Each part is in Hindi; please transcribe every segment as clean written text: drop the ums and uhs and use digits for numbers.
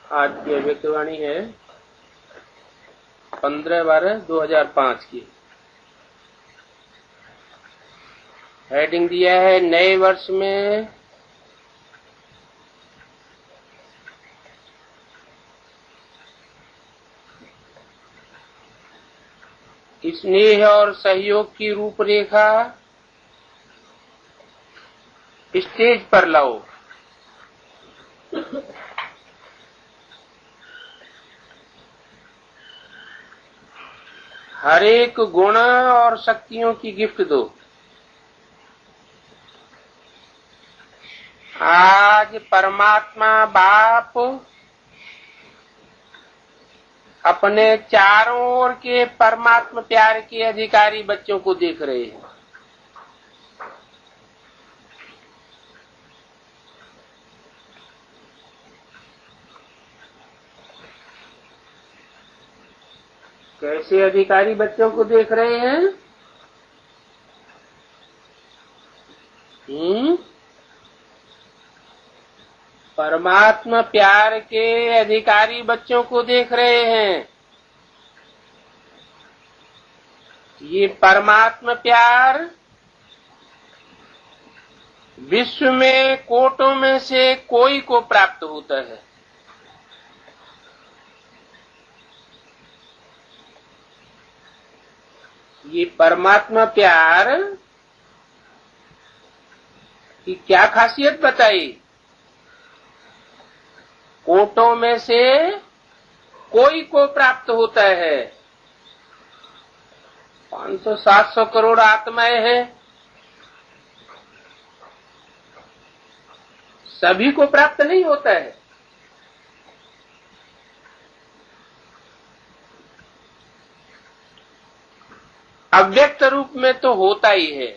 आज की अभिव्यक्तिवाणी है 15/12/2005 की। हेडिंग दिया है नए वर्ष में स्नेह और सहयोग की रूपरेखा स्टेज पर लाओ। हर एक गुण और शक्तियों की गिफ्ट दो। आज परमात्मा बाप अपने चारों ओर के परमात्मा प्यार के अधिकारी बच्चों को देख रहे हैं। कैसे अधिकारी बच्चों को देख रहे हैं? परमात्मा प्यार के अधिकारी बच्चों को देख रहे हैं। ये परमात्मा प्यार विश्व में कोटों में से कोई को प्राप्त होता है। ये परमात्मा प्यार की क्या खासियत बताई? कोटों में से कोई को प्राप्त होता है। 500-700 करोड़ आत्माएं हैं, सभी को प्राप्त नहीं होता है। अव्यक्त रूप में तो होता ही है,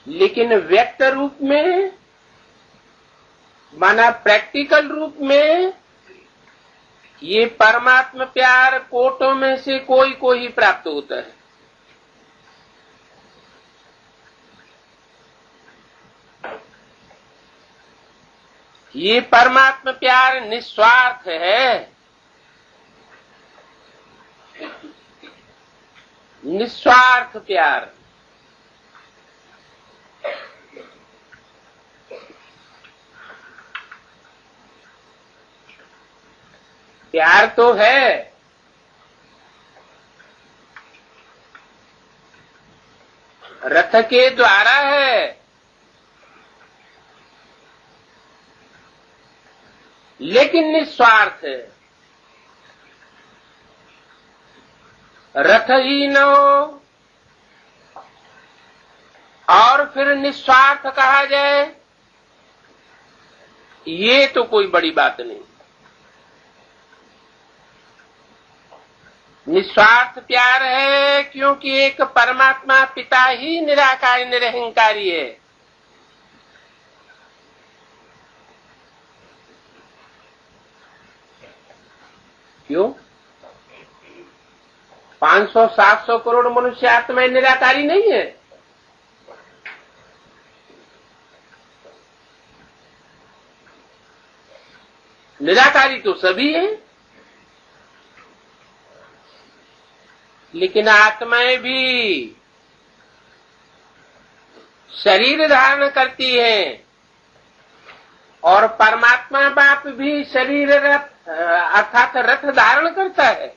लेकिन व्यक्त रूप में माना प्रैक्टिकल रूप में ये परमात्मा प्यार कोटों में से कोई को ही प्राप्त होता है। ये परमात्मा प्यार निस्वार्थ है, निस्वार्थ प्यार। प्यार तो है, रथ के द्वारा है, लेकिन निस्वार्थ है। रथ ही न हो और फिर निस्वार्थ कहा जाए, ये तो कोई बड़ी बात नहीं। निस्वार्थ प्यार है क्योंकि एक परमात्मा पिता ही निराकार निरहंकारी है। क्यों? 500-700 करोड़ मनुष्य आत्माएं निराकारी नहीं है? निराकारी तो सभी है, लेकिन आत्माएं भी शरीर धारण करती हैं और परमात्मा बाप भी शरीर रथ अर्थात रथ धारण करता है।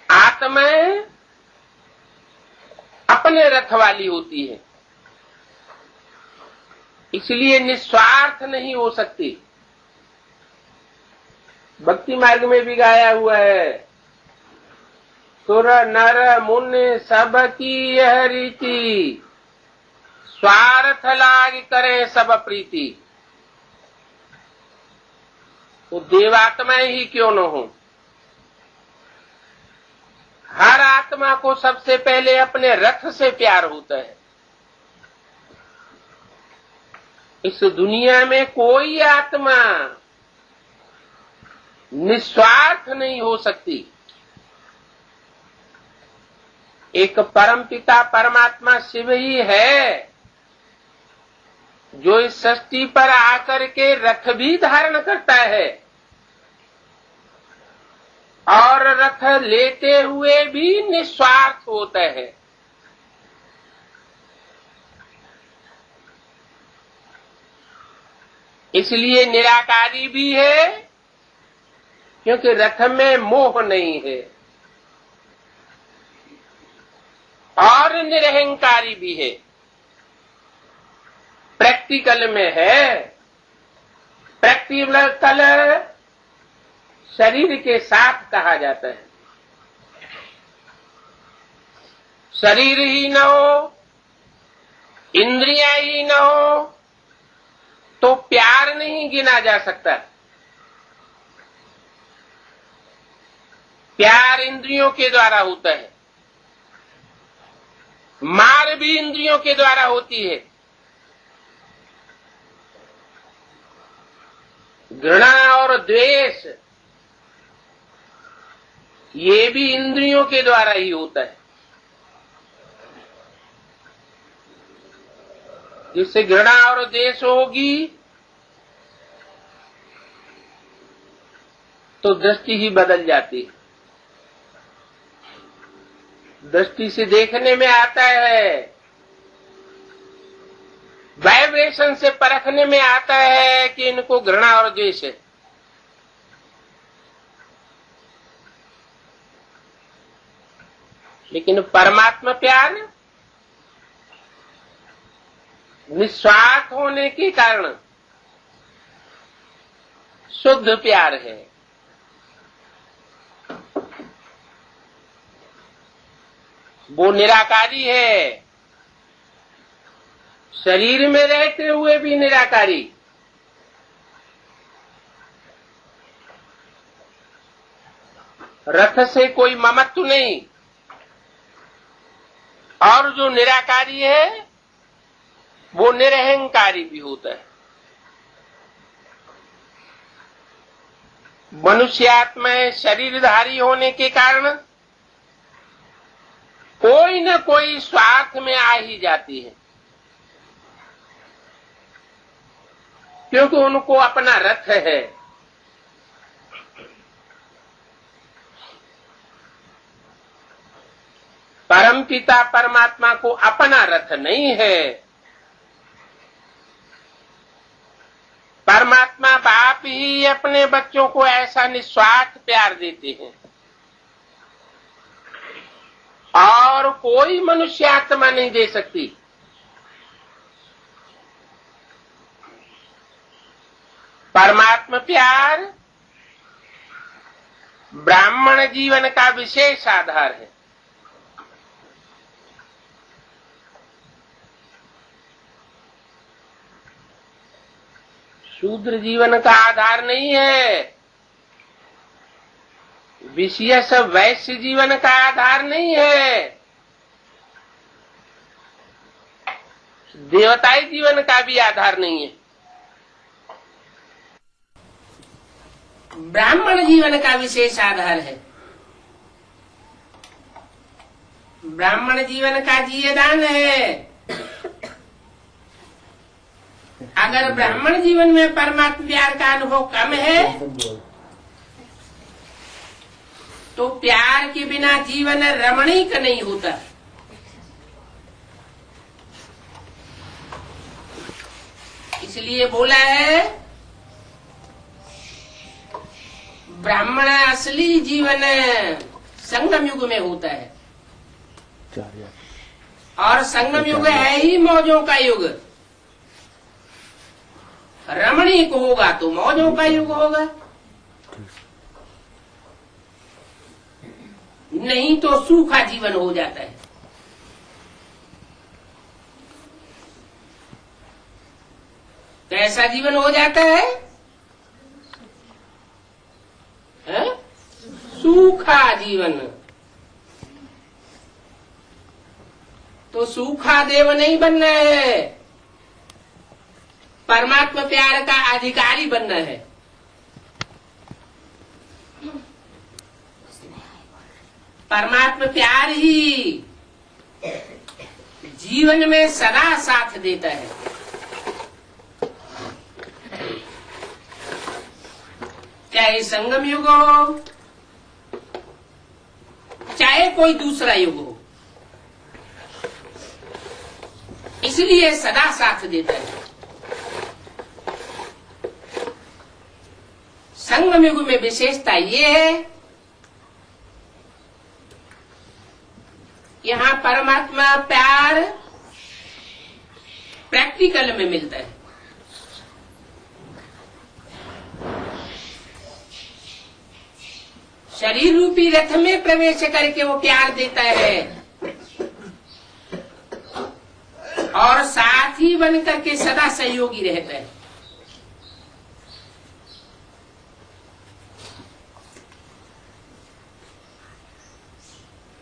आत्माएं अपने रथ वाली होती है, इसलिए निस्वार्थ नहीं हो सकती। भक्ति मार्ग में भी गाया हुआ है, सुर नर मुनि सब की यह रीति, स्वार्थ लाग करें सब प्रीति। तो देवात्माएं ही क्यों न हो, हर आत्मा को सबसे पहले अपने रथ से प्यार होता है। इस दुनिया में कोई आत्मा निस्वार्थ नहीं हो सकती। एक परम पिता परमात्मा शिव ही है जो इस सृष्टि पर आकर के रथ भी धारण करता है और रथ लेते हुए भी निस्वार्थ होता है। इसलिए निराकारी भी है क्योंकि रथ में मोह नहीं है, और निरहंकारी भी है। प्रैक्टिकल में है, प्रैक्टिकल शरीर के साथ कहा जाता है। शरीर ही न हो, इंद्रियां ही न हो तो प्यार नहीं गिना जा सकता। प्यार इंद्रियों के द्वारा होता है, मार भी इंद्रियों के द्वारा होती है, घृणा और द्वेष ये भी इंद्रियों के द्वारा ही होता है। जिससे घृणा और द्वेष होगी तो दृष्टि ही बदल जाती है। दृष्टि से देखने में आता है, वाइब्रेशन से परखने में आता है कि इनको घृणा और द्वेष है। लेकिन परमात्मा प्यार निस्वार्थ होने के कारण शुद्ध प्यार है। वो निराकारी है, शरीर में रहते हुए भी निराकारी। रथ से कोई ममत्व नहीं, और जो निराकारी है वो निरहंकारी भी होता है। मनुष्यात्मा शरीरधारी होने के कारण कोई न कोई स्वार्थ में आ ही जाती है, क्योंकि उनको अपना रथ है। परमपिता परमात्मा को अपना रथ नहीं है। परमात्मा बाप ही अपने बच्चों को ऐसा निस्वार्थ प्यार देते हैं, और कोई मनुष्य आत्मा नहीं दे सकती। परमात्मा प्यार ब्राह्मण जीवन का विशेष आधार है। शूद्र जीवन का आधार नहीं है, विशेष वैश्य जीवन का आधार नहीं है, देवताई जीवन का भी आधार नहीं है। ब्राह्मण जीवन का विशेष आधार है। ब्राह्मण जीवन का जीवदान है। अगर ब्राह्मण जीवन में परमात्मा प्यार का अनुभव कम है तो प्यार के बिना जीवन रमणीक नहीं होता। इसलिए बोला है ब्राह्मण असली जीवन संगम युग में होता है, और संगम युग है ही मौजों का युग। रमणीक होगा तो मौजों का युग होगा, नहीं तो सूखा जीवन हो जाता है। कैसा जीवन हो जाता है? सूखा जीवन। तो सूखा देव नहीं बनना है, परमात्मा प्यार का अधिकारी बनना है। परमात्मा प्यार ही जीवन में सदा साथ देता है। चाहे संगम युग हो, चाहे कोई दूसरा युग हो, इसलिए सदा साथ देता है। संगम युग में विशेषता ये है, यहां परमात्मा प्यार प्रैक्टिकल में मिलता है। शरीर रूपी रथ में प्रवेश करके वो प्यार देता है और साथी बन करके सदा सहयोगी रहता है।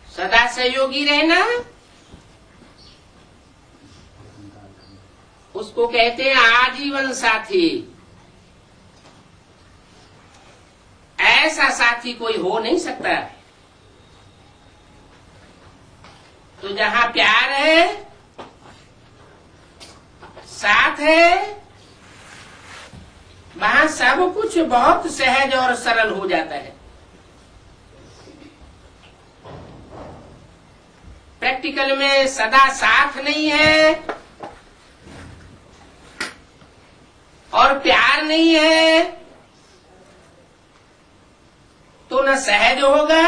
सदा सहयोगी रहना उसको कहते हैं आजीवन साथी। ऐसा साथी कोई हो नहीं सकता। तो जहां प्यार है, साथ है, वहां सब कुछ बहुत सहज और सरल हो जाता है। प्रैक्टिकल में सदा साथ नहीं है और प्यार नहीं है तो न सहज होगा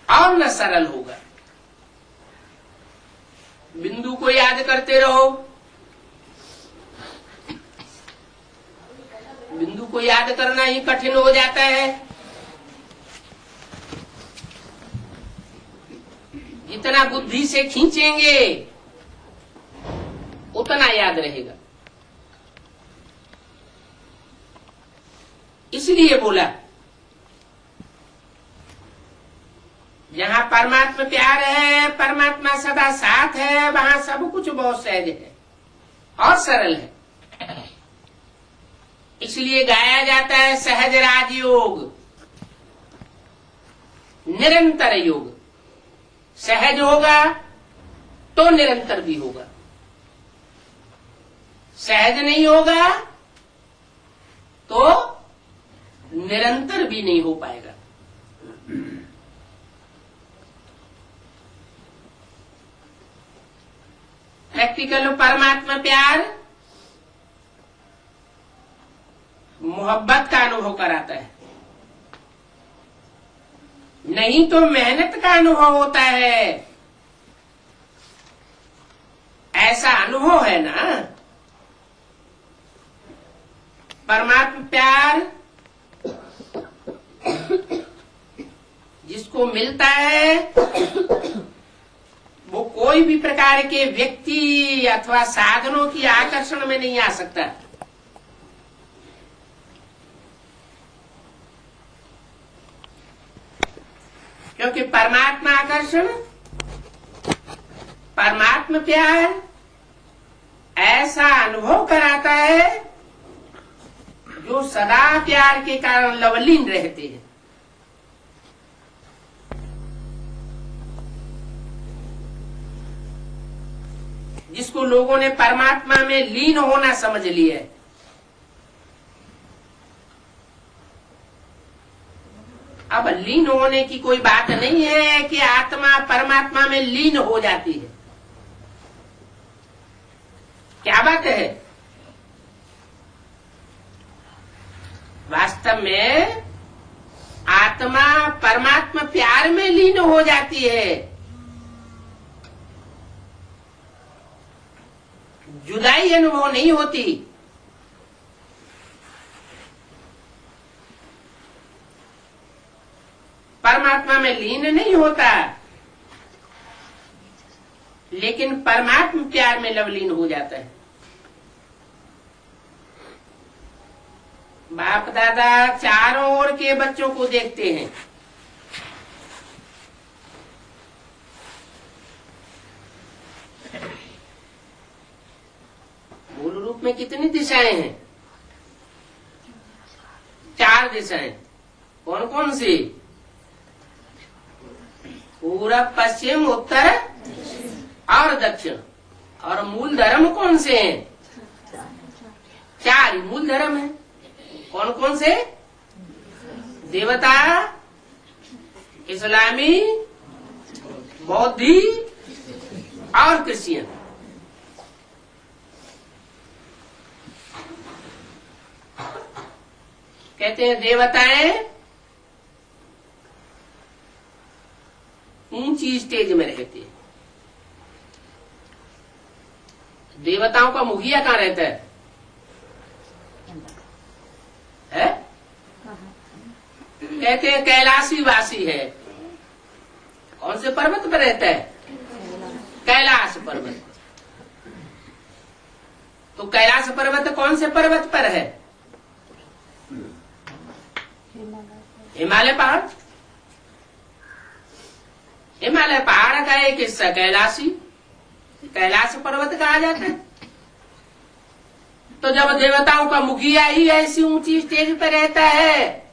और न सरल होगा। बिंदु को याद करते रहो। बिंदु को याद करना ही कठिन हो जाता है। जितना बुद्धि से खींचेंगे उतना याद रहेगा। इसलिए बोला जहां परमात्मा प्यार है, परमात्मा सदा साथ है, वहां सब कुछ बहुत सहज है और सरल है। इसलिए गाया जाता है सहज राजयोग, निरंतर योग। सहज होगा तो निरंतर भी होगा, सहज नहीं होगा तो निरंतर भी नहीं हो पाएगा। प्रैक्टिकल परमात्मा प्यार मोहब्बत का अनुभव कराता है, नहीं तो मेहनत का अनुभव होता है। ऐसा अनुभव है ना। परमात्मा प्यार जिसको मिलता है वो कोई भी प्रकार के व्यक्ति अथवा साधनों की आकर्षण में नहीं आ सकता। क्योंकि परमात्मा आकर्षण, परमात्मा प्यार ऐसा अनुभव कराता है जो सदा प्यार के कारण लवलीन रहते हैं। जिसको लोगों ने परमात्मा में लीन होना समझ लिया है। अब लीन होने की कोई बात नहीं है कि आत्मा परमात्मा में लीन हो जाती है। क्या बात है? वास्तव में आत्मा परमात्मा प्यार में लीन हो जाती है। जुदाई अनुभव नहीं होती। परमात्मा में लीन नहीं होता, लेकिन परमात्मा प्यार में लवलीन हो जाता है। बाप दादा चारों ओर के बच्चों को देखते हैं। मूल रूप में कितनी दिशाएं हैं? 4 दिशाएं। कौन कौन सी? पूरब, पश्चिम, उत्तर और दक्षिण। और मूल धर्म कौन से हैं? 4 मूल धर्म है। कौन कौन से? देवता, इस्लामी, बौद्धी और क्रिश्चियन। कहते हैं देवताएं ऊंची स्टेज में रहते हैं। देवताओं का मुखिया कहाँ रहता है? कहते हैं कैलाशी वासी है। कौन से पर्वत पर रहता है? कैलाश पर्वत। तो कैलाश पर्वत कौन से पर्वत पर है? हिमालय पहाड़। हिमालय पहाड़ का एक हिस्सा कैलाशी, कैलाश पर्वत कहा जाता है। तो जब देवताओं का मुखिया ही ऐसी ऊंची स्टेज पर रहता है,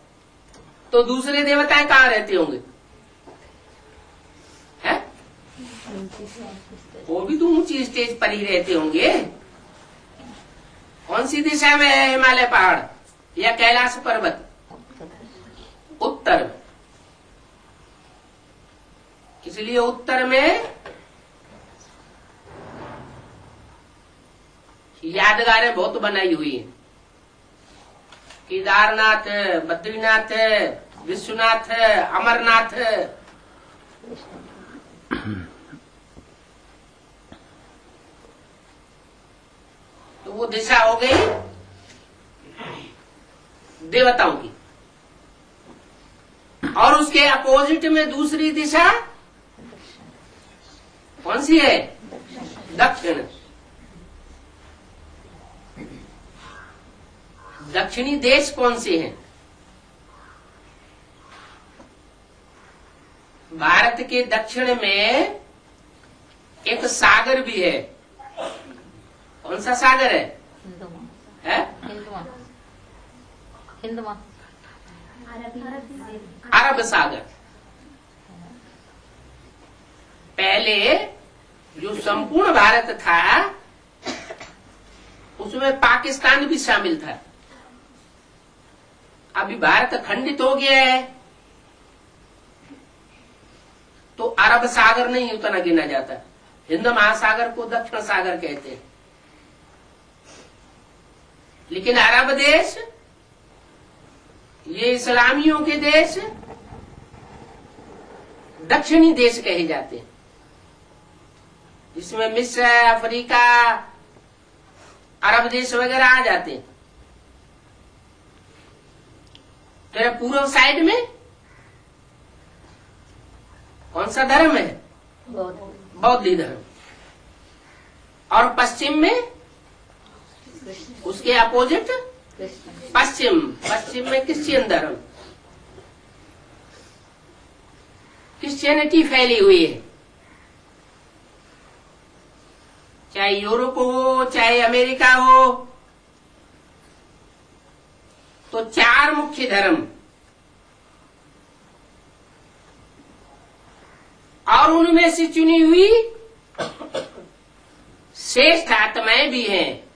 तो दूसरे देवताएं कहाँ रहते होंगे? है? वो भी तो ऊंची स्टेज पर ही रहते होंगे। कौन सी दिशा में है हिमालय पहाड़ या कैलाश पर्वत? उत्तर। इसलिए उत्तर में यादगारें बहुत बनाई हुई हैं। केदारनाथ, बद्रीनाथ, विश्वनाथ, अमरनाथ। तो वो दिशा हो गई देवताओं की। और उसके अपोजिट में दूसरी दिशा कौन सी है? दक्षिण। दक्षिणी देश कौन से हैं? भारत के दक्षिण में एक सागर भी है। कौन सा सागर है? अरब सागर। पहले जो संपूर्ण भारत था उसमें पाकिस्तान भी शामिल था। अभी भारत खंडित हो गया है तो अरब सागर नहीं उतना गिना जाता। हिंद महासागर को दक्षिण सागर कहते हैं। लेकिन अरब देश, ये इस्लामियों के देश दक्षिणी देश कहे जाते हैं, जिसमें मिस्र, अफ्रीका, अरब देश वगैरह आ जाते हैं। तो पूर्व साइड में कौन सा धर्म है? बौद्ध धर्म। और पश्चिम में उसके अपोजिट पश्चिम में क्रिश्चियन धर्म। क्रिश्चियनिटी फैली हुई है। चाहे यूरोप हो, चाहे अमेरिका हो, तो 4 मुख्य धर्म और उनमें से चुनी हुई श्रेष्ठ आत्माएं भी हैं।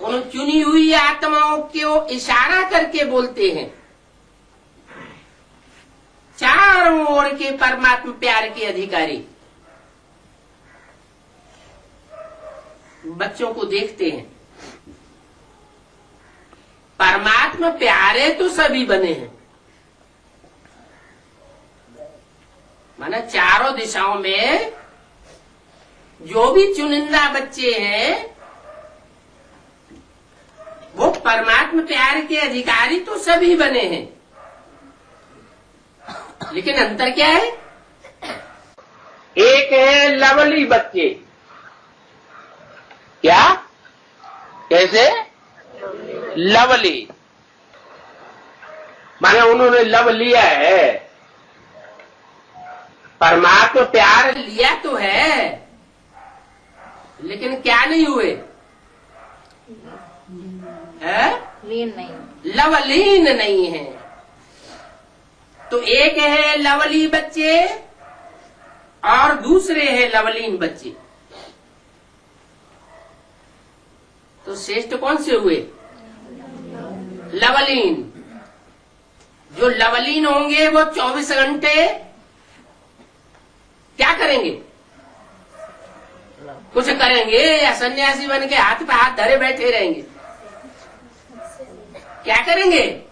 उन चुनी हुई आत्माओं को इशारा करके बोलते हैं। चारों ओर के परमात्मा प्यार के अधिकारी बच्चों को देखते हैं। परमात्मा प्यारे तो सभी बने हैं, माना चारों दिशाओं में जो भी चुनिंदा बच्चे हैं वो परमात्मा प्यार के अधिकारी तो सभी बने हैं। लेकिन अंतर क्या है? एक है लवली बच्चे। क्या? कैसे? लवली माने उन्होंने लव लिया है। परमात्मा प्यार लिया तो है, लेकिन क्या नहीं हुए? लीन नहीं, लवलीन नहीं है। तो एक है लवली बच्चे और दूसरे है लवलीन बच्चे। तो श्रेष्ठ कौन से हुए? लवलीन। जो लवलीन होंगे वो 24 घंटे क्या करेंगे? कुछ करेंगे या सन्यासी बन के हाथ पे हाथ धरे बैठे रहेंगे? क्या करेंगे?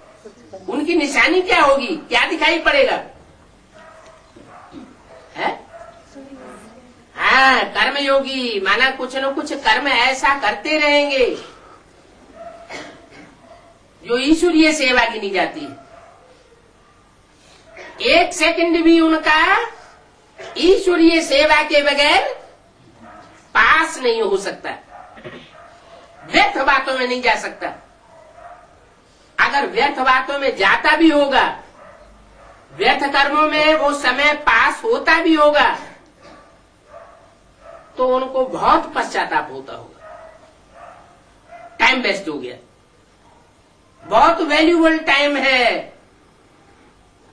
उनकी निशानी क्या होगी? क्या दिखाई पड़ेगा? है? हाँ, कर्मयोगी माना कुछ न कुछ कर्म ऐसा करते रहेंगे जो ईश्वरीय सेवा गिनी जाती है। एक सेकंड भी उनका ईश्वरीय सेवा के बगैर पास नहीं हो सकता, व्यर्थ बातों में नहीं जा सकता। अगर व्यर्थ बातों में जाता भी होगा, व्यर्थ कर्मों में वो समय पास होता भी होगा, तो उनको बहुत पश्चाताप होता होगा। टाइम वेस्ट हो गया, बहुत वैल्यूबल टाइम है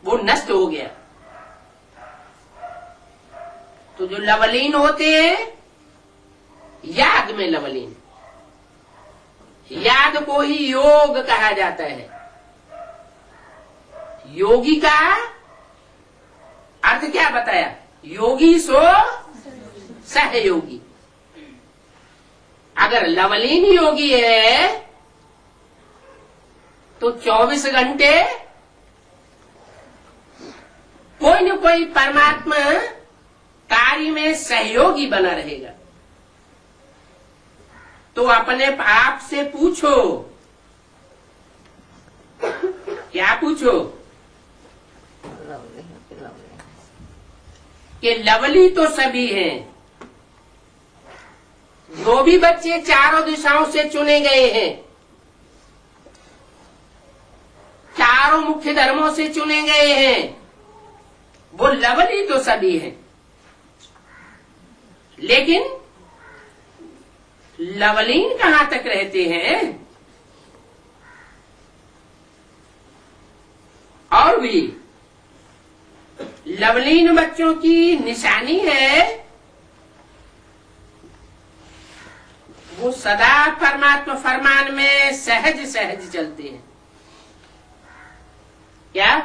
वो नष्ट हो गया। तो जो लवलीन होते हैं, याद में लवलीन, याद को ही योग कहा जाता है। योगी का अर्थ क्या बताया? योगी सो सहयोगी। अगर लवलीन योगी है तो 24 घंटे कोई न कोई परमात्मा कार्य में सहयोगी बना रहेगा। तो अपने आप से पूछो, क्या पूछो? कि लवली तो सभी हैं, जो भी बच्चे चारों दिशाओं से चुने गए हैं, चारों मुख्य धर्मों से चुने गए हैं, वो लवली तो सभी हैं। लेकिन लवलीन कहां तक रहते हैं? और भी लवलीन बच्चों की निशानी है वो सदा परमात्मा फरमान में सहज सहज चलते हैं। क्या?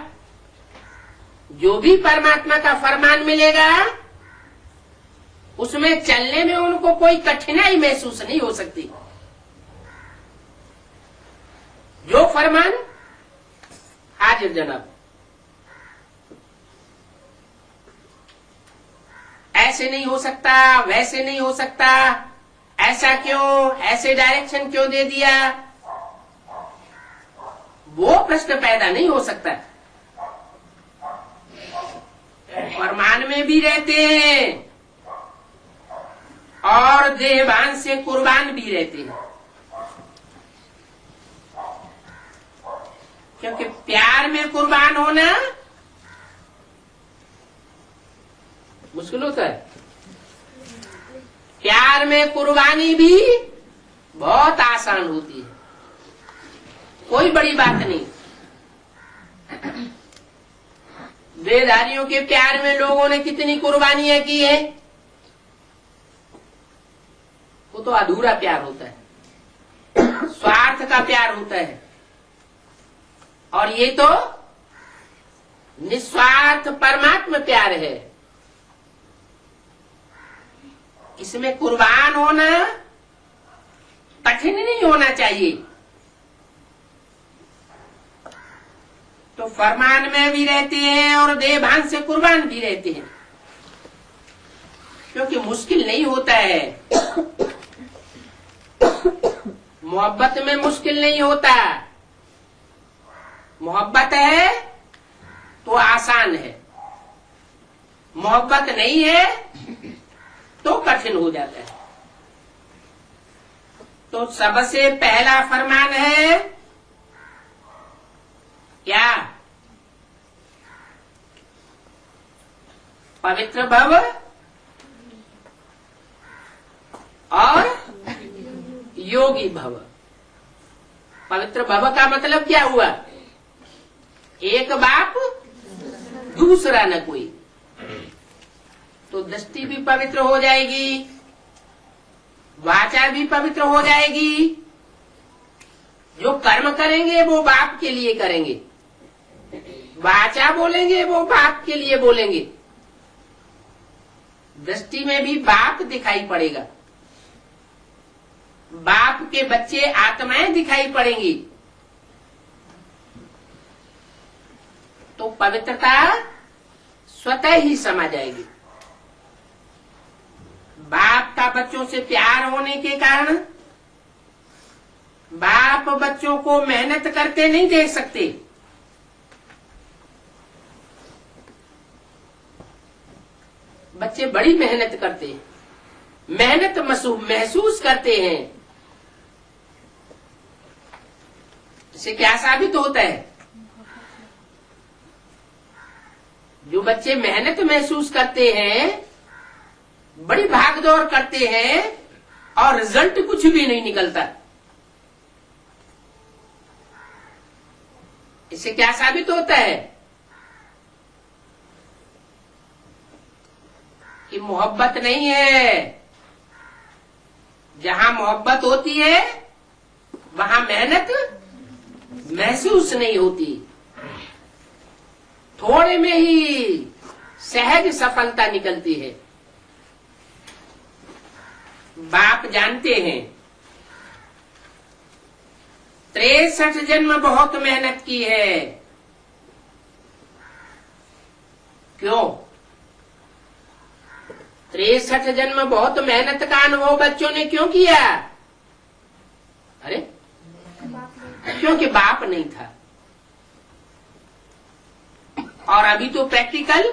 जो भी परमात्मा का फरमान मिलेगा उसमें चलने में उनको कोई कठिनाई महसूस नहीं हो सकती। जो फरमान हाजिर जनाब, ऐसे नहीं हो सकता, वैसे नहीं हो सकता, ऐसा क्यों, ऐसे डायरेक्शन क्यों दे दिया, वो प्रश्न पैदा नहीं हो सकता। फरमान में भी रहते हैं और देहभान से कुर्बान भी रहते हैं, क्योंकि प्यार में कुर्बान होना मुश्किल होता है। प्यार में कुर्बानी भी बहुत आसान होती है, कोई बड़ी बात नहीं। देहधारियों के प्यार में लोगों ने कितनी कुर्बानियां की है, वो तो अधूरा प्यार होता है, स्वार्थ का प्यार होता है। और ये तो निस्वार्थ परमात्मा प्यार है। इसमें कुर्बान होना कठिन नहीं होना चाहिए। तो फरमान में भी रहते हैं और देहभान से कुर्बान भी रहते हैं, क्योंकि मुश्किल नहीं होता है। मोहब्बत में मुश्किल नहीं होता, मोहब्बत है तो आसान है, मोहब्बत नहीं है तो कठिन हो जाता है। तो सबसे पहला फरमान है क्या? पवित्र भव और योगी भव। पवित्र भव का मतलब क्या हुआ? एक बाप दूसरा न कोई। तो दृष्टि भी पवित्र हो जाएगी, वाचा भी पवित्र हो जाएगी। जो कर्म करेंगे वो बाप के लिए करेंगे, वाचा बोलेंगे वो बाप के लिए बोलेंगे। दृष्टि में भी बाप दिखाई पड़ेगा, बाप के बच्चे आत्माएं दिखाई पड़ेंगी। तो पवित्रता स्वतः ही समा जाएगी। बाप का बच्चों से प्यार होने के कारण बाप बच्चों को मेहनत करते नहीं देख सकते। बच्चे बड़ी मेहनत करते हैं, मेहनत महसूस करते हैं। इससे क्या साबित होता है? जो बच्चे मेहनत महसूस करते हैं, बड़ी भागदौड़ करते हैं और रिजल्ट कुछ भी नहीं निकलता। इससे क्या साबित होता है? कि मोहब्बत नहीं है। जहां मोहब्बत होती है वहां मेहनत महसूस नहीं होती, थोड़े में ही सहज सफलता निकलती है। बाप जानते हैं 63 जन्म बहुत मेहनत की है। क्यों? 63 जन्म बहुत मेहनत का अनुभव बच्चों ने क्यों किया? अरे क्योंकि बाप नहीं था। और अभी तो प्रैक्टिकल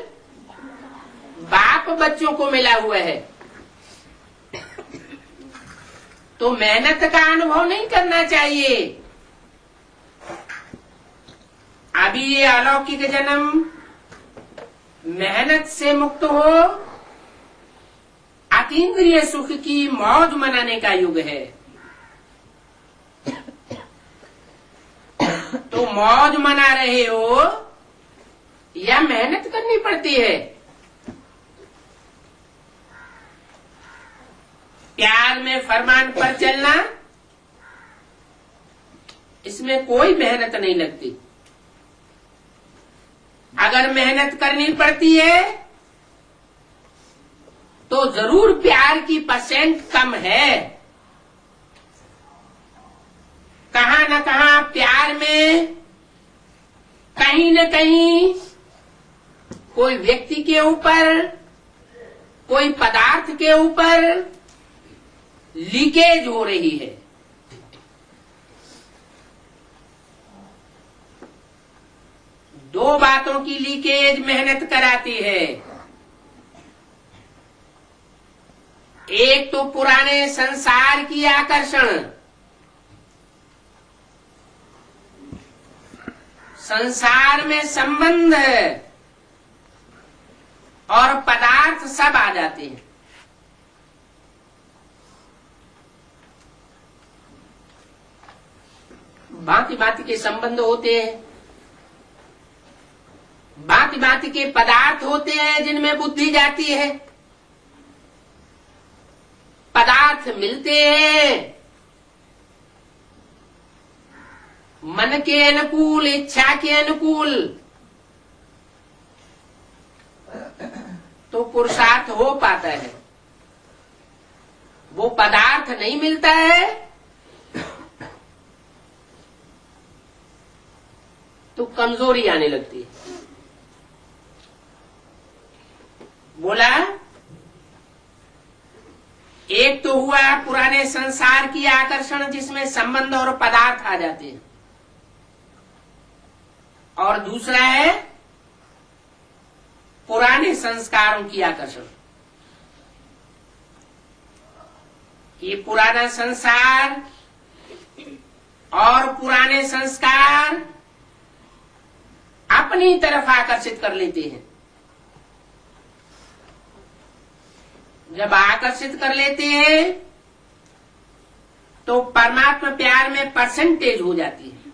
बाप बच्चों को मिला हुआ है। तो मेहनत का अनुभव नहीं करना चाहिए। अभी ये अलौकिक जन्म मेहनत से मुक्त हो, अतीन्द्रिय सुख की मौज मनाने का युग है। तो मौज मना रहे हो या मेहनत करनी पड़ती है? प्यार में फरमान पर चलना, इसमें कोई मेहनत नहीं लगती। अगर मेहनत करनी पड़ती है तो जरूर प्यार की परसेंट कम है। कहां न कहां प्यार में कहीं न कहीं कोई व्यक्ति के ऊपर, कोई पदार्थ के ऊपर लीकेज हो रही है। दो बातों की लीकेज मेहनत कराती है। एक तो पुराने संसार की आकर्षण, संसार में संबंध और पदार्थ सब आ जाते हैं। भांति भांति के संबंध होते हैं, भांति भांति के पदार्थ होते हैं जिनमें बुद्धि जाती है। पदार्थ मिलते हैं मन के अनुकूल, इच्छा के अनुकूल, तो पुरुषार्थ हो पाता है। वो पदार्थ नहीं मिलता है तो कमजोरी आने लगती है। बोला एक तो हुआ पुराने संसार की आकर्षण जिसमें संबंध और पदार्थ आ जाते हैं, और दूसरा है पुराने संस्कारों की आकर्षण। ये पुराना संसार और पुराने संस्कार अपनी तरफ आकर्षित कर लेते हैं। जब आकर्षित कर लेते हैं तो परमात्मा प्यार में परसेंटेज हो जाती है।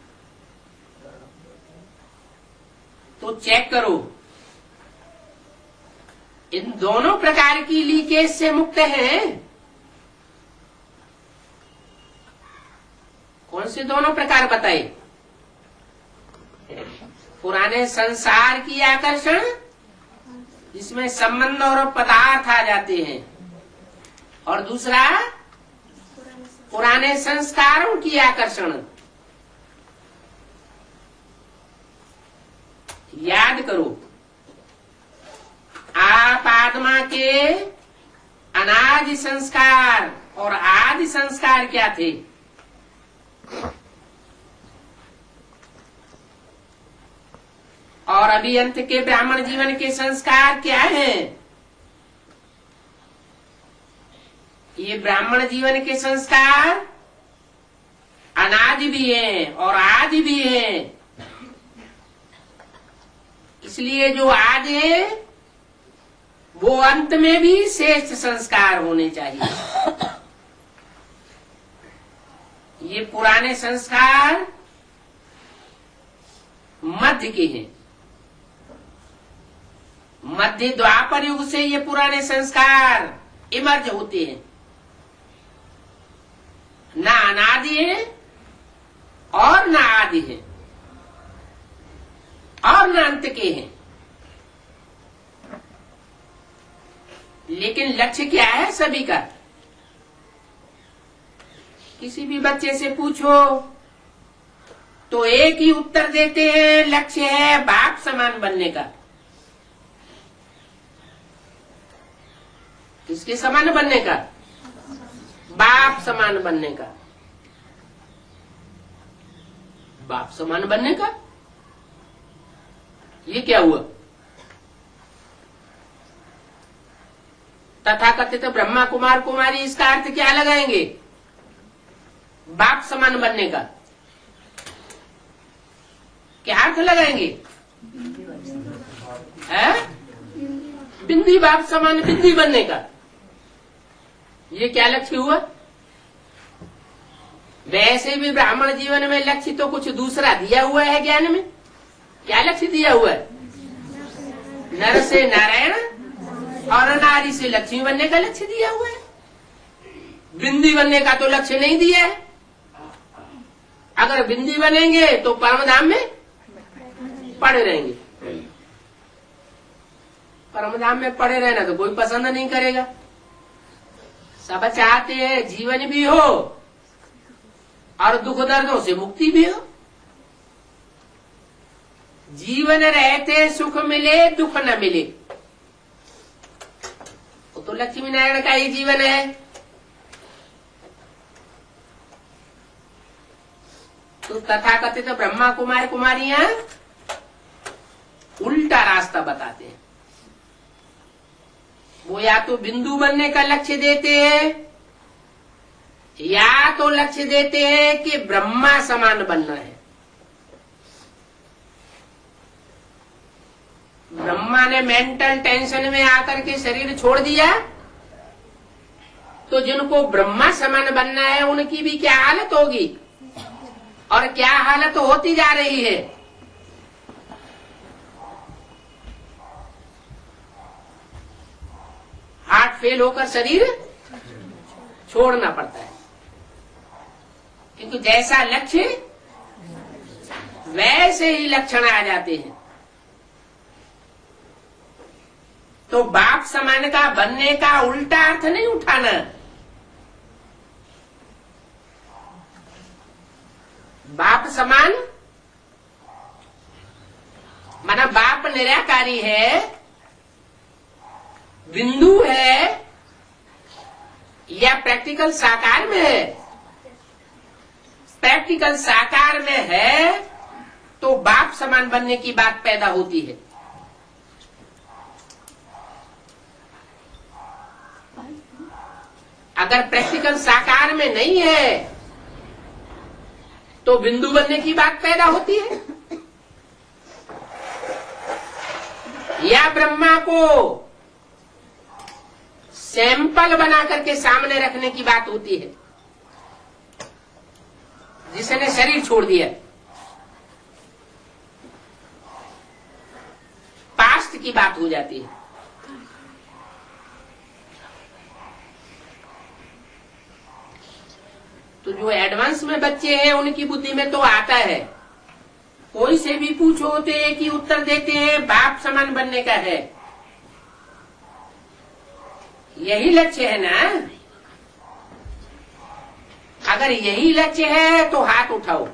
तो चेक करो इन दोनों प्रकार की लीकेज से मुक्त हैं। कौन से दोनों प्रकार बताए? पुराने संसार की आकर्षण, जिसमें संबंध और पदार्थ आ जाते हैं, और दूसरा पुराने संस्कारों की आकर्षण। याद करो, आप आत्मा के अनादि संस्कार और आदि संस्कार क्या थे? और अभी अंत के ब्राह्मण जीवन के संस्कार क्या हैं? ये ब्राह्मण जीवन के संस्कार अनादि भी हैं और आदि भी हैं। इसलिए जो आदि है वो अंत में भी श्रेष्ठ संस्कार होने चाहिए। ये पुराने संस्कार मध्य के हैं। मध्य द्वापर युग से ये पुराने संस्कार इमर्ज होते हैं। ना अनादि है और ना आदि है और ना अंत के हैं। लेकिन लक्ष्य क्या है सभी का? किसी भी बच्चे से पूछो तो एक ही उत्तर देते हैं, लक्ष्य है बाप समान बनने का। किसके समान बनने का? बाप समान बनने का। बाप समान बनने का ये क्या हुआ? तथाकथित ब्रह्मा कुमार कुमारी, इसका अर्थ क्या लगाएंगे? बाप समान बनने का क्या अर्थ लगाएंगे? बिंदी बाप समान बिंदी बनने का। ये क्या लक्ष्य हुआ? वैसे भी ब्राह्मण जीवन में लक्ष्य तो कुछ दूसरा दिया हुआ है। ज्ञान में क्या लक्ष्य दिया हुआ है? नर से नारायण और नारी से लक्ष्मी बनने का लक्ष्य दिया हुआ है। बिंदी बनने का तो लक्ष्य नहीं दिया है। अगर बिंदी बनेंगे तो परमधाम में पड़े रहेंगे। परमधाम में पड़े रहना तो कोई पसंद नहीं करेगा। सब चाहते हैं जीवन भी हो और दुख दर्दों से मुक्ति भी हो। जीवन रहते सुख मिले दुख न मिले, वो तो लक्ष्मी नारायण का ही जीवन है। तो तथाकथित ब्रह्मा कुमार कुमारियां उल्टा रास्ता बताते हैं। वो या तो बिंदु बनने का लक्ष्य देते हैं या तो लक्ष्य देते हैं कि ब्रह्मा समान बनना है। ब्रह्मा ने मेंटल टेंशन में आकर के शरीर छोड़ दिया तो जिनको ब्रह्मा समान बनना है उनकी भी क्या हालत होगी और क्या हालत होती जा रही है। हार्ट फेल होकर शरीर छोड़ना पड़ता है, क्योंकि जैसा लक्ष्य वैसे ही लक्षण आ जाते हैं। तो बाप समान का बनने का उल्टा अर्थ नहीं उठाना। बाप समान माना बाप निराकारी है, बिंदु है या प्रैक्टिकल साकार में है। प्रैक्टिकल साकार में है तो बाप समान बनने की बात पैदा होती है। अगर प्रैक्टिकल साकार में नहीं है तो बिंदु बनने की बात पैदा होती है। या ब्रह्मा को सैंपल बना करके सामने रखने की बात होती है, जिसने शरीर छोड़ दिया। पास्ट की बात हो जाती है। तो जो एडवांस में बच्चे हैं उनकी बुद्धि में तो आता है, कोई से भी पूछो तो एक ही उत्तर देते हैं, बाप समान बनने का है। यही लक्ष्य है ना? अगर यही लक्ष्य है तो हाथ उठाओ।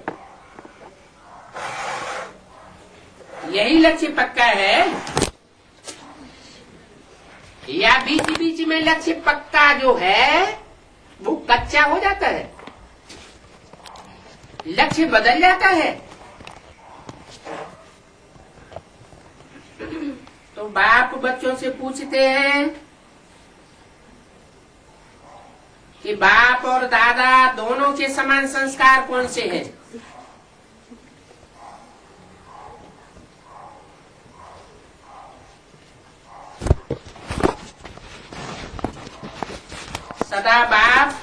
यही लक्ष्य पक्का है या बीच बीच में लक्ष्य पक्का जो है वो कच्चा हो जाता है, लक्ष्य बदल जाता है? तो बाप बच्चों से पूछते हैं कि बाप और दादा दोनों के समान संस्कार कौन से हैं? सदा बाप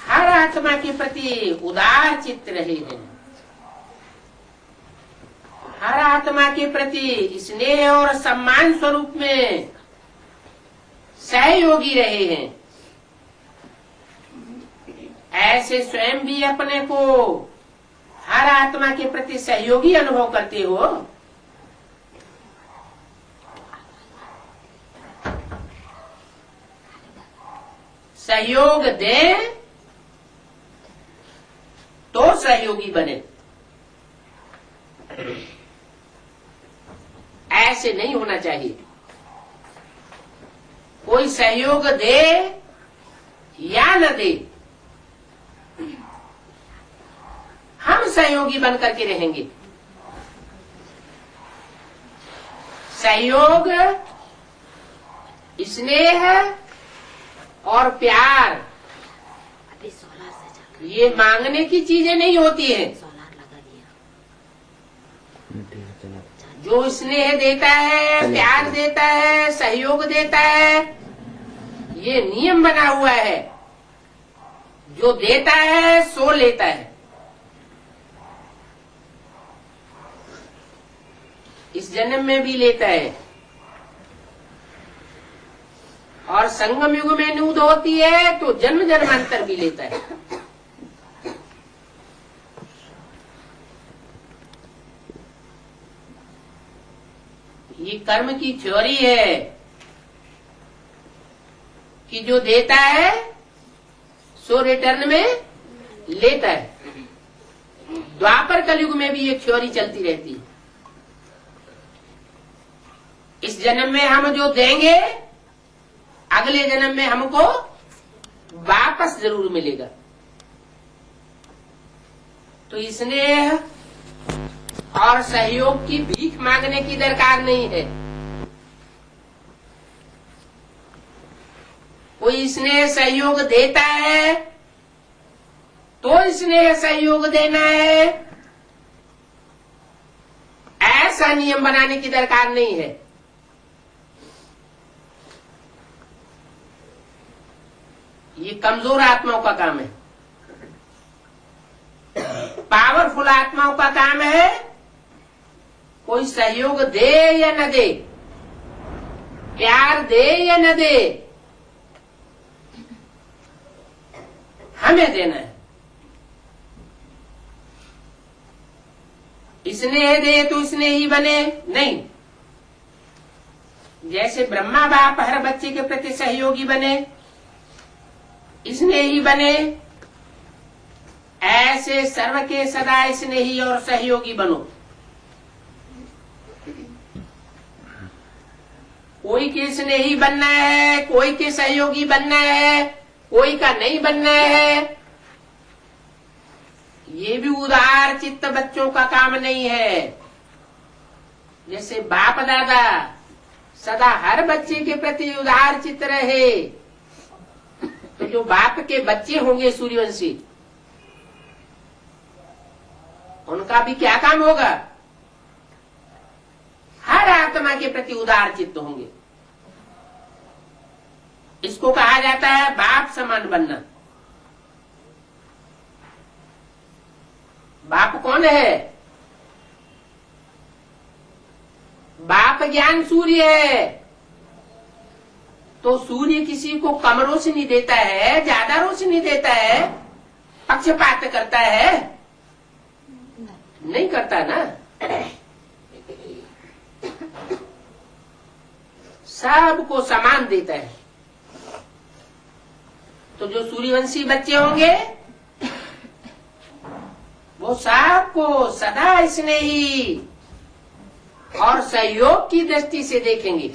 हर आत्मा के प्रति उदार चित्त रहे हैं, हर आत्मा के प्रति स्नेह और सम्मान स्वरूप में सहयोगी रहे हैं। ऐसे स्वयं भी अपने को हर आत्मा के प्रति सहयोगी अनुभव करते हो। सहयोग दे तो सहयोगी बने, ऐसे नहीं होना चाहिए। कोई सहयोग दे या न दे, हम सहयोगी बन करके रहेंगे। सहयोग, स्नेह और प्यार ये मांगने की चीजें नहीं होती है। जो स्नेह देता है, प्यार देता है, सहयोग देता है, ये नियम बना हुआ है। जो देता है सो लेता है। इस जन्म में भी लेता है और संगम युग में नूद होती है तो जन्म जन्मांतर भी लेता है। ये कर्म की थ्योरी है कि जो देता है सो रिटर्न में लेता है। द्वापर कलयुग में भी ये थ्योरी चलती रहती है। इस जन्म में हम जो देंगे अगले जन्म में हमको वापस जरूर मिलेगा। तो स्नेह और सहयोग की भीख मांगने की दरकार नहीं है। कोई स्नेह सहयोग देता है तो स्नेह सहयोग देना है, ऐसा नियम बनाने की दरकार नहीं है। ये कमजोर आत्माओं का काम है। पावरफुल आत्माओं का काम है कोई सहयोग दे या न दे, प्यार दे या न दे, हमें देना है। स्नेह दे तो स्नेह ही बने नहीं। जैसे ब्रह्मा बाप हर बच्चे के प्रति सहयोगी बने, स्नेही बने, ऐसे सर्व के सदा स्नेही और सहयोगी बनो। कोई के स्नेही बनना है, कोई के सहयोगी बनना है, कोई का नहीं बनना है, ये भी उदार चित्त बच्चों का काम नहीं है। जैसे बाप दादा सदा हर बच्चे के प्रति उदार चित्त रहे, तो जो बाप के बच्चे होंगे सूर्यवंशी, उनका भी क्या काम होगा? हर आत्मा के प्रति उदार चित्त होंगे। इसको कहा जाता है बाप समान बनना। बाप कौन है? बाप ज्ञान सूर्य है। तो सूर्य किसी को कम रोशनी देता है, ज्यादा रोशनी देता है, पक्षपात करता है? नहीं करता ना। सबको समान देता है। तो जो सूर्यवंशी बच्चे होंगे वो सबको सदा स्नेही और सहयोग की दृष्टि से देखेंगे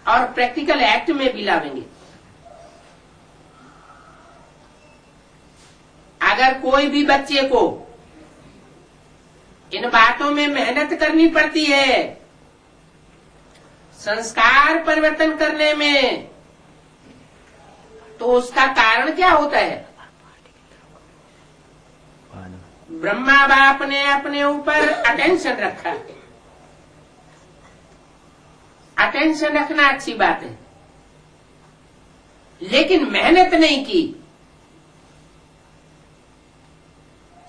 और प्रैक्टिकल एक्ट में भी लावेंगे। अगर कोई भी बच्चे को इन बातों में मेहनत करनी पड़ती है, संस्कार परिवर्तन करने में, तो उसका कारण क्या होता है? ब्रह्मा बाप ने अपने ऊपर अटेंशन रखा। अटेंशन रखना अच्छी बात है, लेकिन मेहनत नहीं की।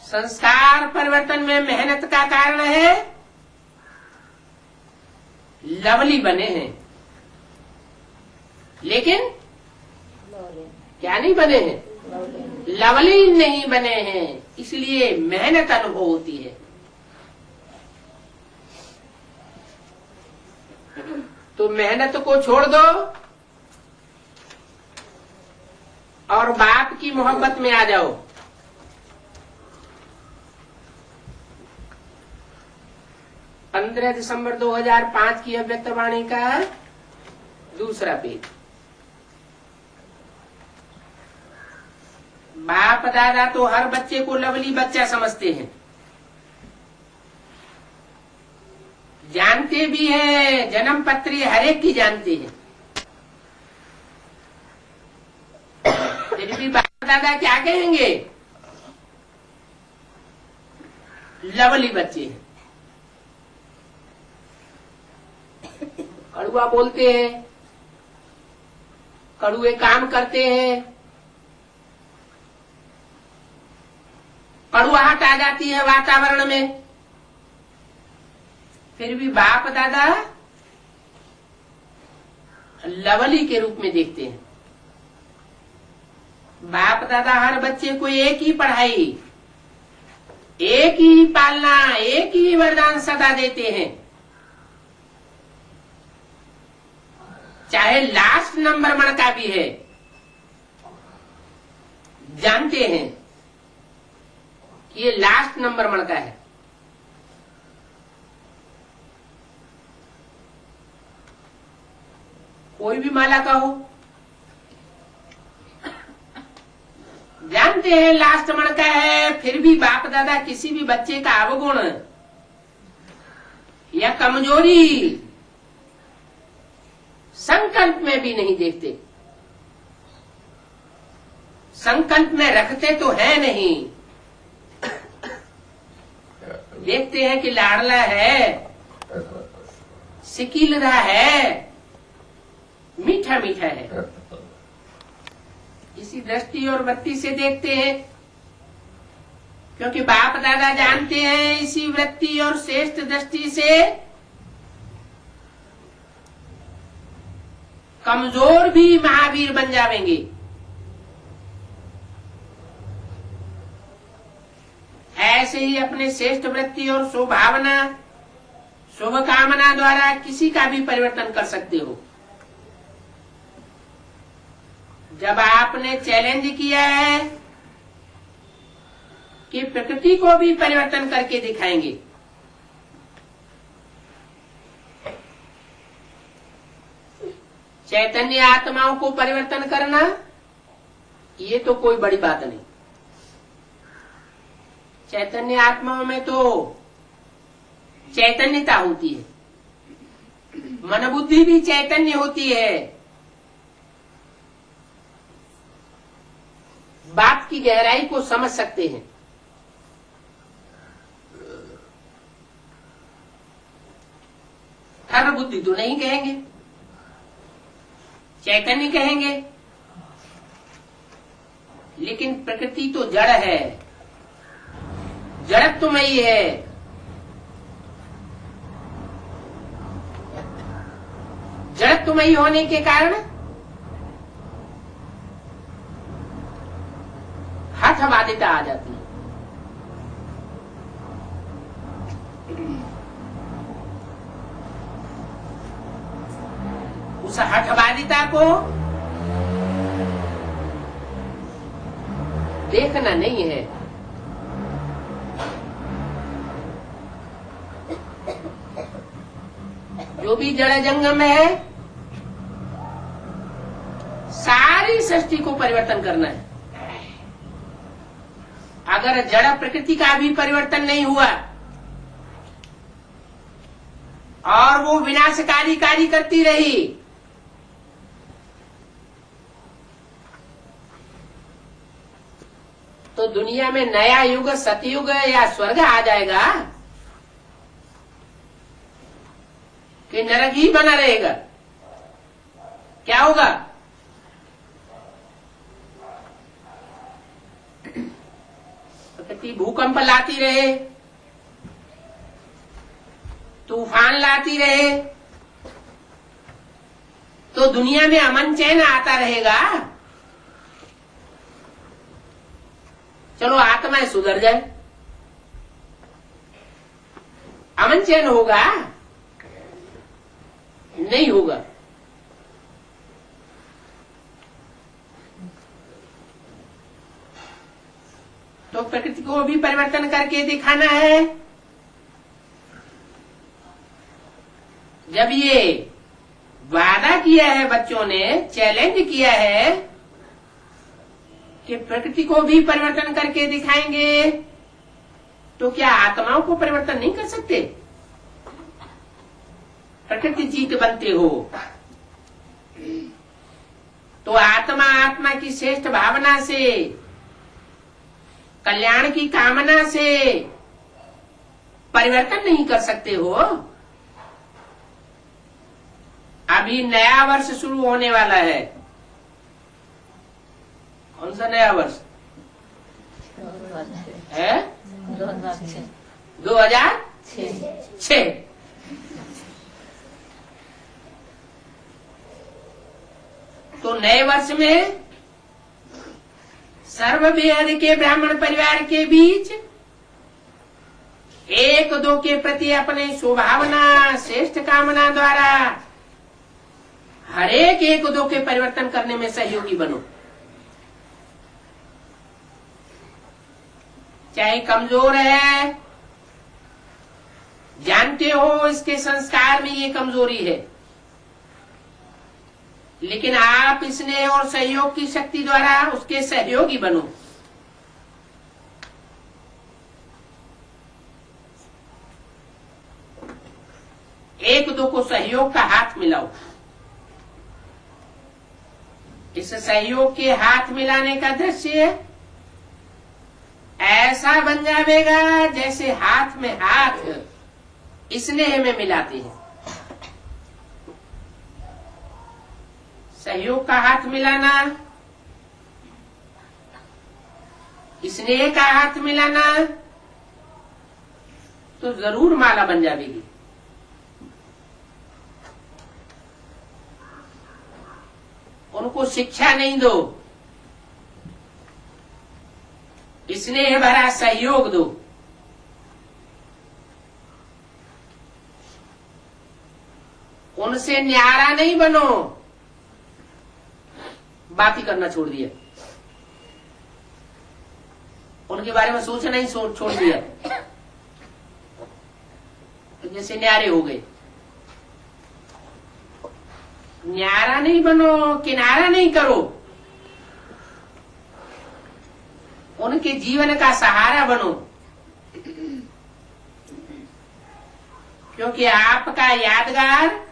संस्कार परिवर्तन में मेहनत का कारण है लवली बने हैं, लेकिन क्या नहीं बने हैं? लवली नहीं बने हैं, इसलिए मेहनत अनुभव होती है। तो मेहनत को छोड़ दो और बाप की मोहब्बत में आ जाओ। दिसंबर 2005 की अव्यक्तवाणी का दूसरा पेज। बाप दादा तो हर बच्चे को लवली बच्चा समझते हैं, जानते भी हैं, जन्म पत्री हर एक की जानते हैं। फिर भी बाप दादा क्या कहेंगे? लवली बच्चे हैं। कड़ुआ बोलते हैं, कड़ुए काम करते हैं, कड़ुआहट आ जाती है वातावरण में, फिर भी बाप दादा लवली के रूप में देखते हैं। बाप दादा हर बच्चे को एक ही पढ़ाई, एक ही पालना, एक ही वरदान सदा देते हैं। चाहे लास्ट नंबर मन का भी है, जानते हैं कि ये लास्ट नंबर मन का है। कोई भी माला का हो, जानते हैं लास्ट मन का है, फिर भी बाप दादा किसी भी बच्चे का अवगुण या कमजोरी संकल्प में भी नहीं देखते। संकल्प में रखते तो है नहीं, देखते हैं कि लाडला है, सिकीलरा है, मीठा मीठा है, इसी दृष्टि और वृत्ति से देखते हैं। क्योंकि बाप दादा जानते हैं इसी वृत्ति और श्रेष्ठ दृष्टि से कमजोर भी महावीर बन जाएंगे। ऐसे ही अपने श्रेष्ठ वृत्ति और स्वभावना, शुभ कामना द्वारा किसी का भी परिवर्तन कर सकते हो। जब आपने चैलेंज किया है कि प्रकृति को भी परिवर्तन करके दिखाएंगे, चैतन्य आत्माओं को परिवर्तन करना, ये तो कोई बड़ी बात नहीं। चैतन्य आत्माओं में तो चैतन्यता होती है, मन बुद्धि भी चैतन्य होती है। बात की गहराई को समझ सकते हैं। हर बुद्धि तो नहीं कहेंगे, चैतन्य कहेंगे, लेकिन प्रकृति तो जड़ है, जड़त्वमयी है। जड़त्वमयी होने के कारण हठवादिता आ जाती है। उस हठवादिता को देखना नहीं है। जो भी जड़ जंगम है, सारी सृष्टि को परिवर्तन करना है। अगर जड़ प्रकृति का भी परिवर्तन नहीं हुआ और वो विनाशकारी कार्य करती रही, तो दुनिया में नया युग, सतयुग या स्वर्ग आ जाएगा कि नरक ही बना रहेगा? क्या होगा? प्रकृति भूकंप लाती रहे, तूफान लाती रहे, तो दुनिया में अमन चैन आता रहेगा? चलो आत्माएं सुधर जाए, अमन चैन होगा? नहीं होगा। तो प्रकृति को भी परिवर्तन करके दिखाना है। जब ये वादा किया है, बच्चों ने चैलेंज किया है कि प्रकृति को भी परिवर्तन करके दिखाएंगे, तो क्या आत्माओं को परिवर्तन नहीं कर सकते? प्रकृति जीत बनते हो तो आत्मा की श्रेष्ठ भावना से, कल्याण की कामना से परिवर्तन नहीं कर सकते हो? अभी नया वर्ष शुरू होने वाला है। कौन सा नया वर्ष है? 2006। तो नए वर्ष में सर्ववेद के ब्राह्मण परिवार के बीच एक दो के प्रति अपने स्वभावना, श्रेष्ठ कामना द्वारा हरेक एक दो के परिवर्तन करने में सहयोगी बनो। चाहे कमजोर है, जानते हो इसके संस्कार में ये कमजोरी है, लेकिन आप स्नेह और सहयोग की शक्ति द्वारा उसके सहयोगी बनो। एक दो को सहयोग का हाथ मिलाओ। इस सहयोग के हाथ मिलाने का दृश्य ऐसा बन जाएगा जैसे हाथ में हाथ स्नेह में मिलाते हैं। सहयोग का हाथ मिलाना, स्नेह का हाथ मिलाना, तो जरूर माला बन जाएगी। उनको शिक्षा नहीं दो, स्नेह भरा सहयोग दो। उनसे न्यारा नहीं बनो, बात ही करना छोड़ दिया, उनके बारे में सोचना ही छोड़ दिया, तो जैसे न्यारे हो गए। न्यारा नहीं बनो, किनारा नहीं करो, उनके जीवन का सहारा बनो, क्योंकि आपका यादगार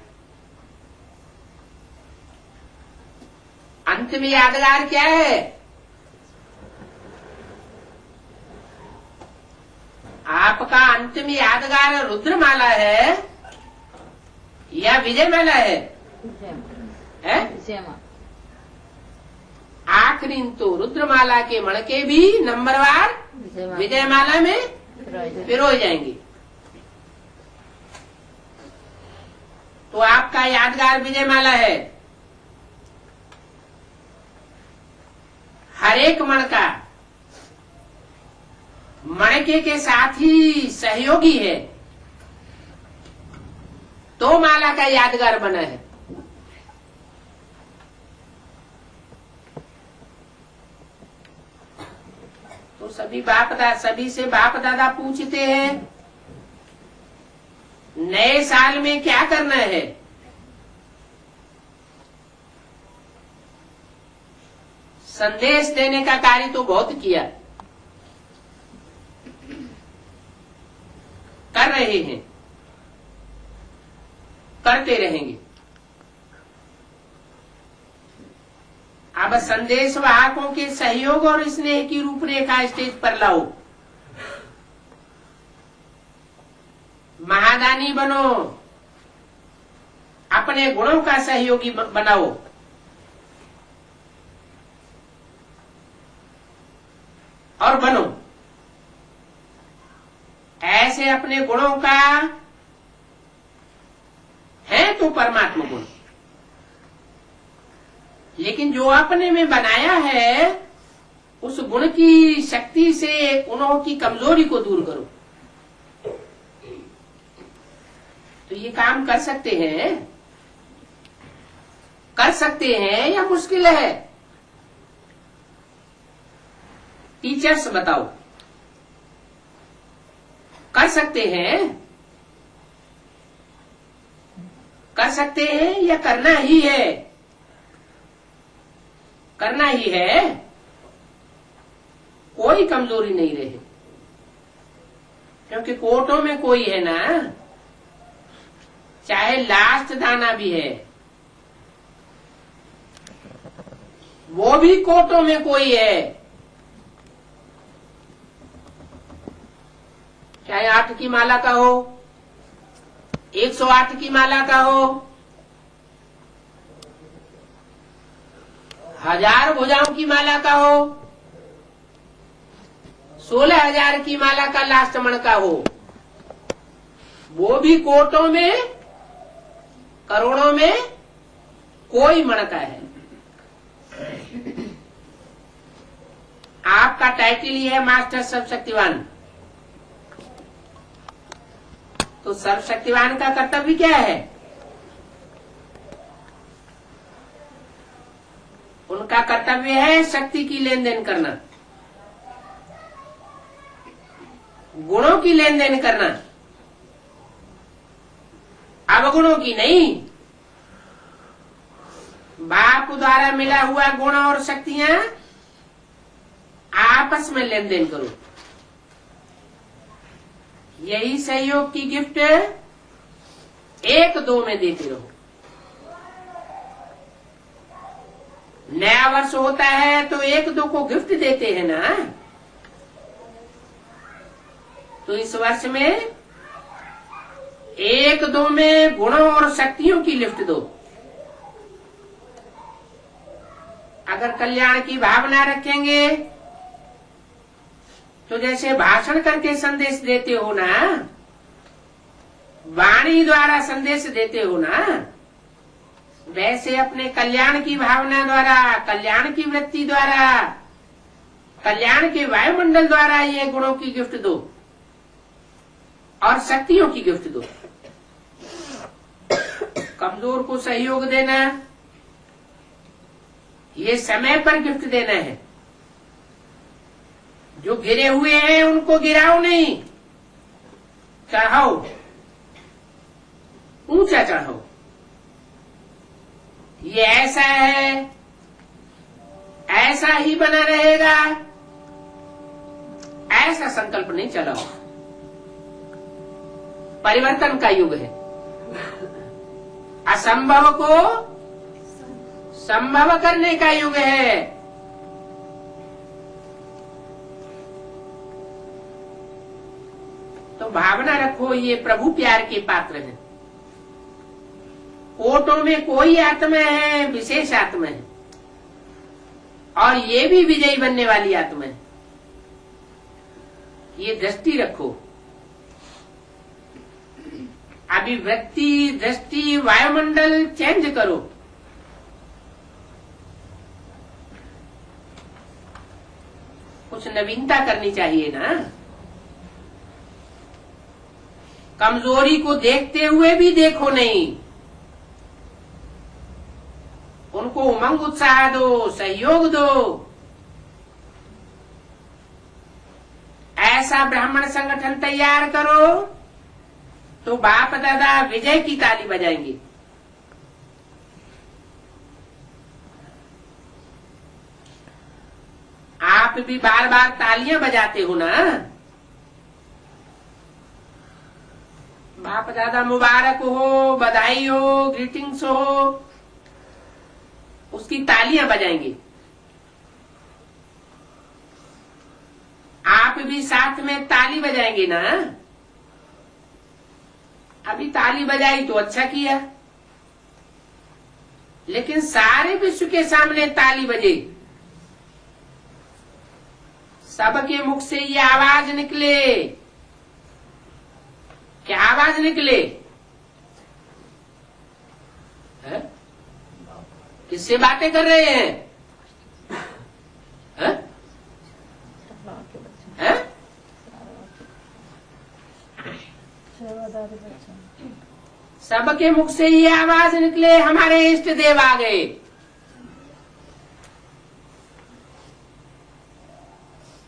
अंत में यादगार क्या है? आपका अंत में यादगार रुद्रमाला है या विजयमाला है? आखिरी तो रुद्रमाला के मणके भी नंबरवार विजयमाला में पिरोए जाएंगे। तो आपका यादगार विजयमाला है। हर एक मणका मणके के साथ ही सहयोगी है तो माला का यादगार बना है। तो सभी से बाप दादा पूछते हैं नए साल में क्या करना है। संदेश देने का कार्य तो बहुत किया, कर रहे हैं, करते रहेंगे। अब संदेश वाहकों के सहयोग और स्नेह की रूपरेखा स्टेज पर लाओ। महादानी बनो, अपने गुणों का सहयोगी बनाओ। और बनो ऐसे अपने गुणों का है तो परमात्मा गुण, लेकिन जो अपने में बनाया है उस गुण की शक्ति से गुणों की कमजोरी को दूर करो। तो ये काम कर सकते हैं या मुश्किल है? टीचर्स बताओ, कर सकते हैं या करना ही है? करना ही है, कोई कमजोरी नहीं रहे, क्योंकि कोटों में कोई है ना, चाहे लास्ट दाना भी है वो भी कोटों में कोई है, चाहे 8 की माला का हो, 108 की माला का हो, 1000 भुजाओं की माला का हो, 16,000 की माला का लास्ट मण का हो, वो भी कोटों में करोड़ों में कोई मण का है। आपका टाइटल ये है मास्टर सर्वशक्तिवान। तो सर्वशक्तिवान का कर्तव्य क्या है? उनका कर्तव्य है शक्ति की लेन देन करना, गुणों की लेन देन करना, अवगुणों की नहीं। बाप द्वारा मिला हुआ गुण और शक्तियां आपस में लेन देन करो। यही सहयोग की गिफ्ट 1-2 में देते रहो। नया वर्ष होता है तो 1-2 को गिफ्ट देते हैं ना, तो इस वर्ष में 1-2 में गुणों और शक्तियों की लिफ्ट दो। अगर कल्याण की भावना रखेंगे तो जैसे भाषण करके संदेश देते हो ना, वाणी द्वारा संदेश देते हो ना, वैसे अपने कल्याण की भावना द्वारा, कल्याण की वृत्ति द्वारा, कल्याण के वायुमंडल द्वारा ये गुणों की गिफ्ट दो और शक्तियों की गिफ्ट दो। कमजोर को सहयोग देना, ये समय पर गिफ्ट देना है। जो गिरे हुए हैं उनको गिराओ नहीं, चढ़ाओ, ऊंचा चढ़ाओ। ये ऐसा है, ऐसा ही बना रहेगा, ऐसा संकल्प नहीं चलाओ। परिवर्तन का युग है। असंभव को संभव करने का युग है। तो भावना रखो ये प्रभु प्यार के पात्र हैं। कोटों में कोई आत्मा है, विशेष आत्मा है, और ये भी विजयी बनने वाली आत्मा है। ये दृष्टि रखो। अभिव्यक्ति, दृष्टि, वायुमंडल चेंज करो। कुछ नवीनता करनी चाहिए ना। कमजोरी को देखते हुए भी देखो नहीं, उनको उमंग उत्साह दो, सहयोग दो। ऐसा ब्राह्मण संगठन तैयार करो तो बाप दादा विजय की ताली बजाएंगे। आप भी बार बार तालियां बजाते हो ना, बाप दादा मुबारक हो, बधाई हो, ग्रीटिंग्स हो, उसकी तालियां बजाएंगे। आप भी साथ में ताली बजाएंगे ना। अभी ताली बजाई तो अच्छा किया, लेकिन सारे विश्व के सामने ताली बजे, सबके मुख से ये आवाज निकले। क्या आवाज निकले? है? किससे बातें कर रहे हैं? है? है? सबके मुख से ये आवाज निकले, हमारे इष्ट देव आ गए।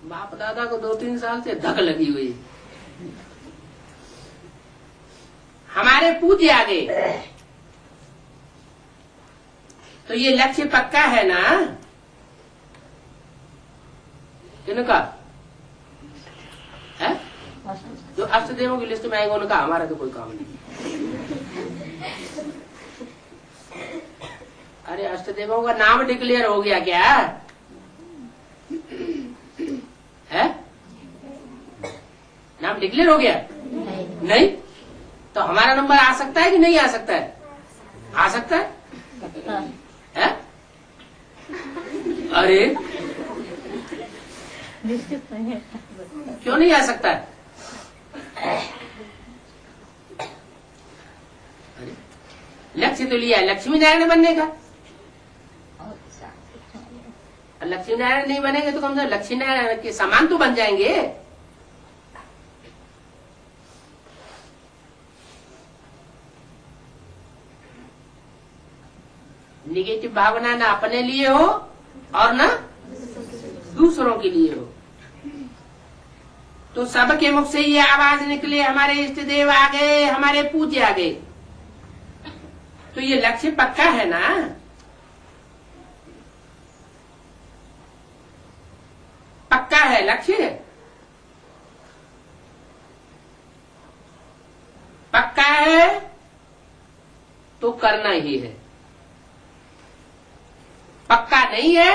बाप दादा को 2-3 साल से धक लगी हुई, हमारे पूज्य आ गए। तो ये लक्ष्य पक्का है ना? किनका है? जो अष्टदेवों की लिस्ट में आएगा उनका, हमारा तो कोई काम नहीं। अरे अष्टदेवों का नाम डिक्लेयर हो गया क्या है? नाम डिक्लेयर हो गया? नहीं। तो हमारा नंबर आ सकता है कि नहीं आ सकता है? आ सकता है? अरे क्यों नहीं आ सकता है? लक्ष्य तो लिया लक्ष्मी नारायण बनने का। लक्ष्मी नारायण नहीं बनेंगे तो कम से कम लक्ष्मी नारायण के समान तो बन जाएंगे। निगेटिव भावना ना अपने लिए हो और ना दूसरों के लिए हो। तो सबके मुख से ये आवाज निकले, हमारे इष्ट देव आ गए, हमारे पूज्य आ गए। तो ये लक्ष्य पक्का है ना? पक्का है लक्ष्य? पक्का है तो करना ही है। पक्का नहीं है,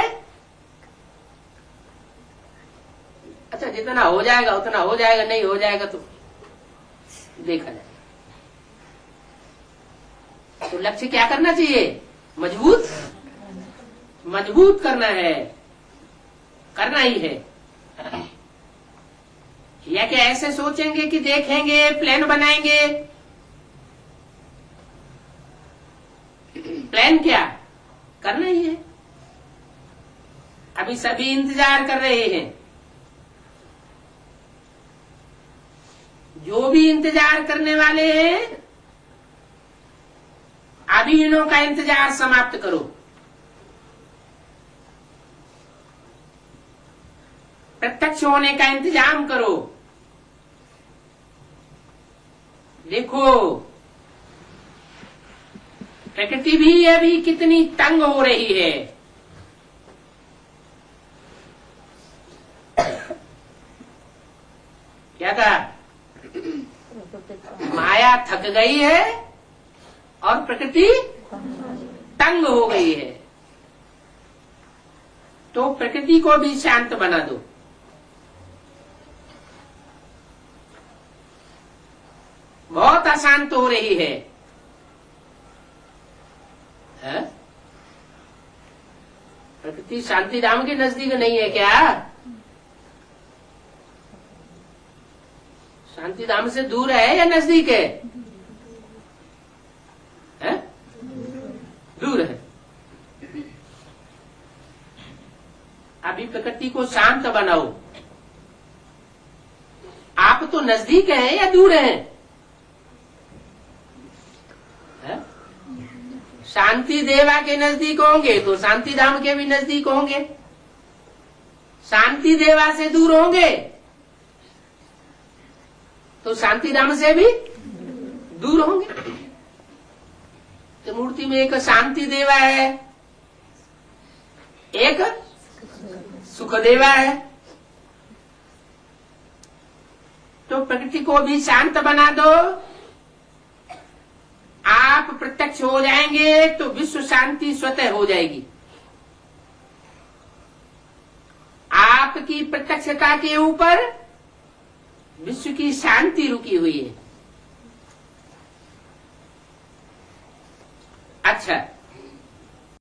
अच्छा जितना हो जाएगा उतना हो जाएगा, नहीं हो जाएगा तो देखा जाएगा। तो लक्ष्य क्या करना चाहिए? मजबूत मजबूत करना है, करना ही है। या क्या ऐसे सोचेंगे कि देखेंगे, प्लान बनाएंगे? प्लान क्या, करना ही है। अभी सभी इंतजार कर रहे हैं। जो भी इंतजार करने वाले हैं, अभी इन्हों का इंतजार समाप्त करो। प्रत्यक्ष होने का इंतजाम करो। देखो प्रकृति भी अभी कितनी तंग हो रही है। क्या कहा? माया थक गई है और प्रकृति तंग हो गई है। तो प्रकृति को भी शांत बना दो। बहुत अशांत हो रही है, प्रकृति शांति धाम के नजदीक नहीं है क्या? शांति धाम से दूर है या नजदीक है? दूर है। अभी प्रकृति को शांत बनाओ। आप तो नजदीक हैं या दूर हैं? शांति देवा के नजदीक होंगे तो शांति धाम के भी नजदीक होंगे, शांति देवा से दूर होंगे तो शांति धाम से भी दूर होंगे। तो मूर्ति में एक शांति देवा है, एक सुख देवा है। तो प्रकृति को भी शांत बना दो, आप प्रत्यक्ष हो जाएंगे तो विश्व शांति स्वतः हो जाएगी। आपकी प्रत्यक्षता के ऊपर विश्व की शांति रुकी हुई है। अच्छा,